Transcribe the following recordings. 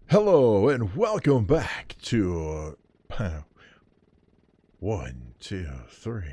Hello and welcome back to 1, 2, 3.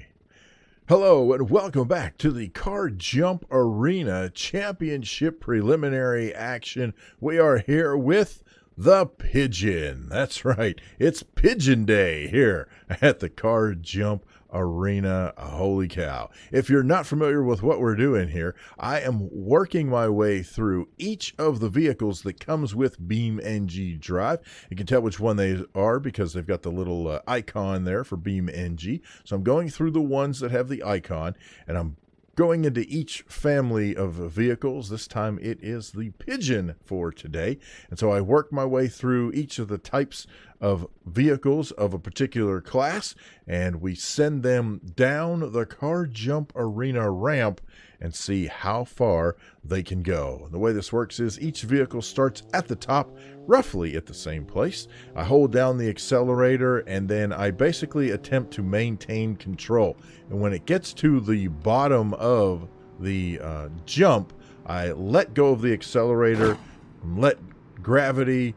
Hello and welcome back to the Car Jump Arena Championship preliminary action. We are here with the Pigeon. That's right, it's Pigeon Day here at the Car Jump Arena. Holy cow. If you're not familiar with what we're doing here, I am working my way through each of the vehicles that comes with BeamNG Drive. You can tell which one they are because they've got the little icon there for BeamNG. So I'm going through the ones that have the icon, and I'm going into each family of vehicles. This time it is the Pigeon for today. And so I work my way through each of the types of vehicles of a particular class, and we send them down the Car Jump Arena ramp and see how far they can go. The way this works is each vehicle starts at the top, roughly at the same place. I hold down the accelerator, and then I basically attempt to maintain control. And when it gets to the bottom of the jump, I let go of the accelerator, let gravity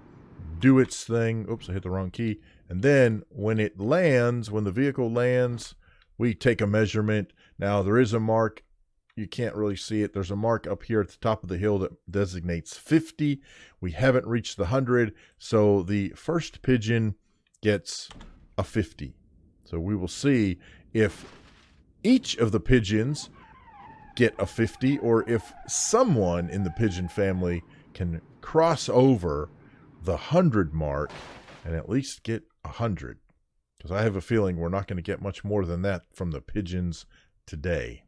do its thing. Oops, I hit the wrong key. And then when it lands, when the vehicle lands, we take a measurement. Now there is a mark. You can't really see it. There's a mark up here at the top of the hill that designates 50. We haven't reached the 100, so the first pigeon gets a 50. So we will see if each of the pigeons get a 50, or if someone in the pigeon family can cross over the 100 mark and at least get 100. Because I have a feeling we're not going to get much more than that from the pigeons today.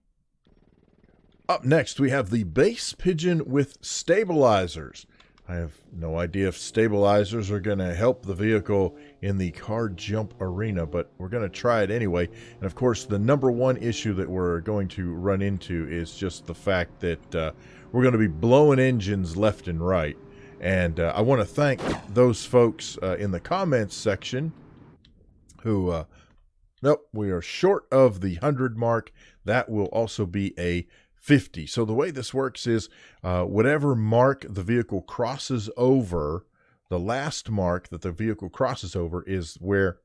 Up next, we have the base pigeon with stabilizers. I have no idea if stabilizers are going to help the vehicle in the car jump arena, but we're going to try it anyway. And of course, the number one issue that we're going to run into is just the fact that we're going to be blowing engines left and right. And I want to thank those folks in the comments section who, nope, we are short of the 100 mark. That will also be a 50. So the way this works is whatever mark the vehicle crosses over, the last mark that the vehicle crosses over is where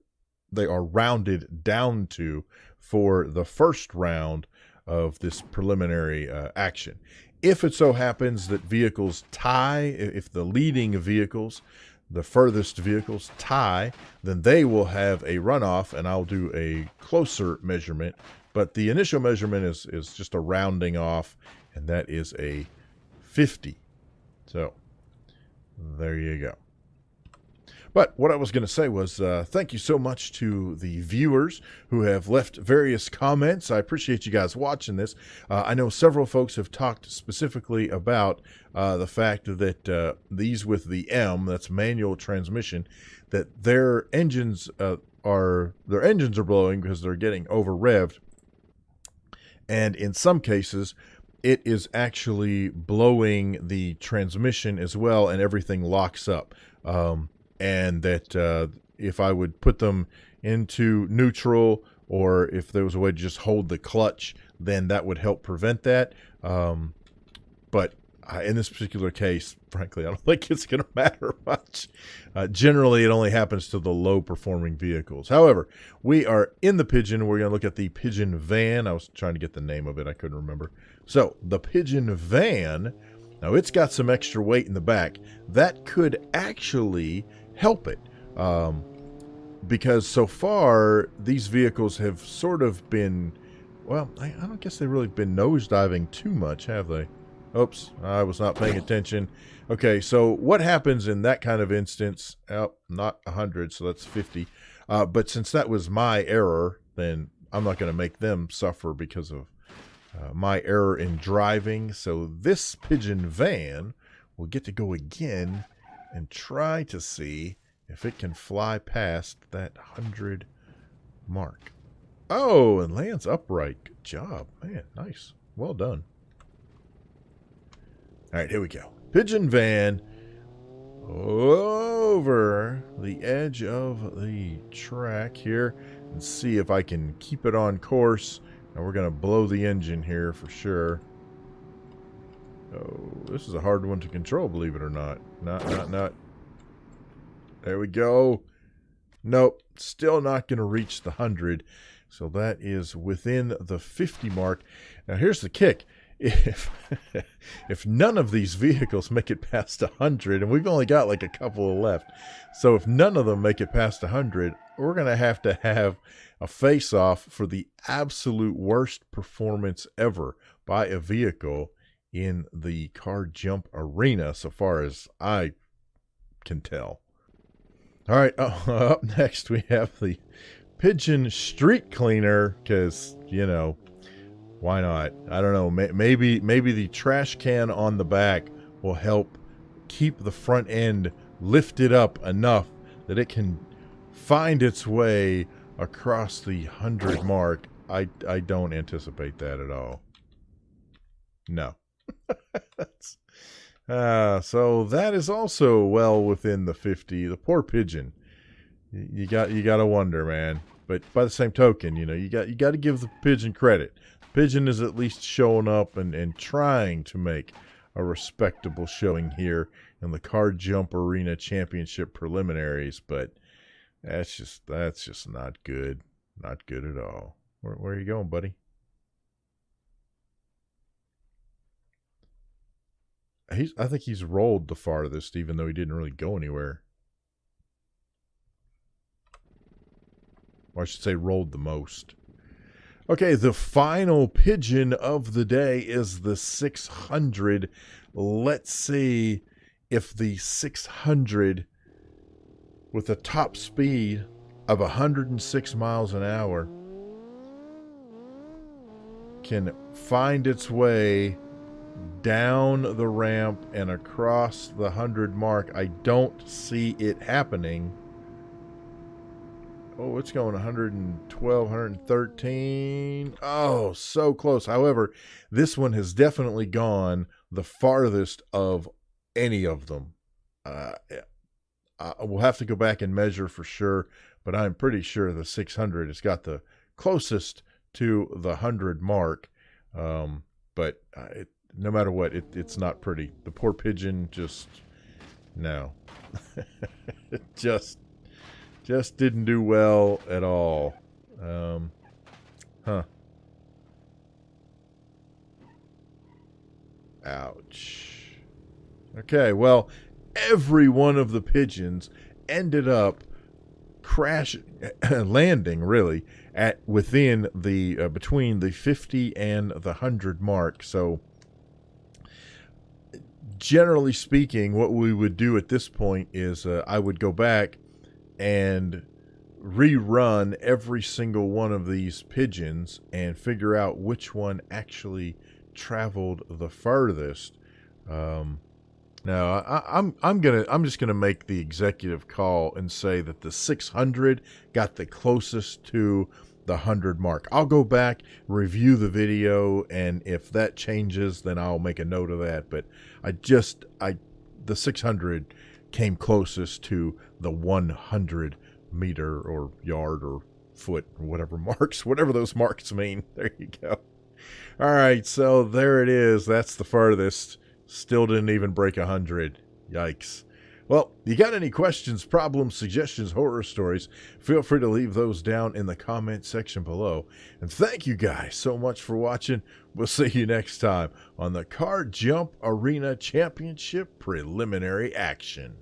they are rounded down to for the first round of this preliminary action. If it so happens that vehicles tie, if the leading vehicles, the furthest vehicles tie, then they will have a runoff, and I'll do a closer measurement. But the initial measurement is just a rounding off, and that is a 50. So there you go. But what I was going to say was thank you so much to the viewers who have left various comments. I appreciate you guys watching this. I know several folks have talked specifically about the fact that these with the M, that's manual transmission, that their engines are blowing because they're getting over revved. And in some cases, it is actually blowing the transmission as well, and everything locks up. And that if I would put them into neutral, or if there was a way to just hold the clutch, then that would help prevent that. But in this particular case, frankly, I don't think it's going to matter much. Generally, it only happens to the low-performing vehicles. However, we are in the Pigeon. We're going to look at the Pigeon van. I was trying to get the name of it. I couldn't remember. So, the Pigeon van, now it's got some extra weight in the back. That could actually help it. Because so far, these vehicles have sort of been, well, I don't guess they've really been nosediving too much, have they? Oops, I was not paying attention. Okay, so what happens in that kind of instance? Oh, not 100, so that's 50. But since that was my error, then I'm not going to make them suffer because of my error in driving. So this Pigeon van will get to go again and try to see if it can fly past that 100 mark. Oh, and lands upright. Good job. Man, nice. Well done. All right, here we go. Pigeon van over the edge of the track here and see if I can keep it on course. Now we're going to blow the engine here for sure. Oh, this is a hard one to control, believe it or not. Not. There we go. Nope, still not going to reach the 100. So that is within the 50 mark. Now here's the kick. If none of these vehicles make it past 100, and we've only got like a couple left, so if none of them make it past 100, we're going to have a face-off for the absolute worst performance ever by a vehicle in the car jump arena, so far as I can tell. All right, up next we have the Pigeon Street Cleaner, because, you know, why not? I don't know. Maybe the trash can on the back will help keep the front end lifted up enough that it can find its way across the 100 mark. I don't anticipate that at all. No. So that is also well within the 50. The poor Pigeon. You got to wonder, man. But by the same token, you know, you got to give the Pigeon credit. Pigeon is at least showing up and trying to make a respectable showing here in the Car Jump Arena Championship preliminaries, but that's just not good. Not good at all. Where are you going, buddy? I think he's rolled the farthest, even though he didn't really go anywhere. Or I should say rolled the most. Okay, the final Pigeon of the day is the 600. Let's see if the 600 with a top speed of 106 miles an hour can find its way down the ramp and across the 100 mark. I don't see it happening. Oh, it's going 112, 113. Oh, so close. However, this one has definitely gone the farthest of any of them. We'll have to go back and measure for sure, but I'm pretty sure the 600 has got the closest to the 100 mark. But no matter what, it's not pretty. The poor Pigeon just, no. Just didn't do well at all. Ouch. Okay, well, every one of the Pigeons ended up landing really at within the between the 50 and the 100 mark. So generally speaking, what we would do at this point is I would go back and rerun every single one of these Pigeons and figure out which one actually traveled the furthest. Now I'm just gonna make the executive call and say that the 600 got the closest to the 100 mark. I'll go back, review the video, and if that changes, then I'll make a note of that. But the 600 came closest to the 100 meter or yard or foot or whatever those marks mean. There you go. All right, so there it is. That's the furthest. Still didn't even break 100. Yikes. Well, you got any questions, problems, suggestions, horror stories, feel free to leave those down in the comment section below. And thank you guys so much for watching. We'll see you next time on the Car Jump Arena Championship preliminary action.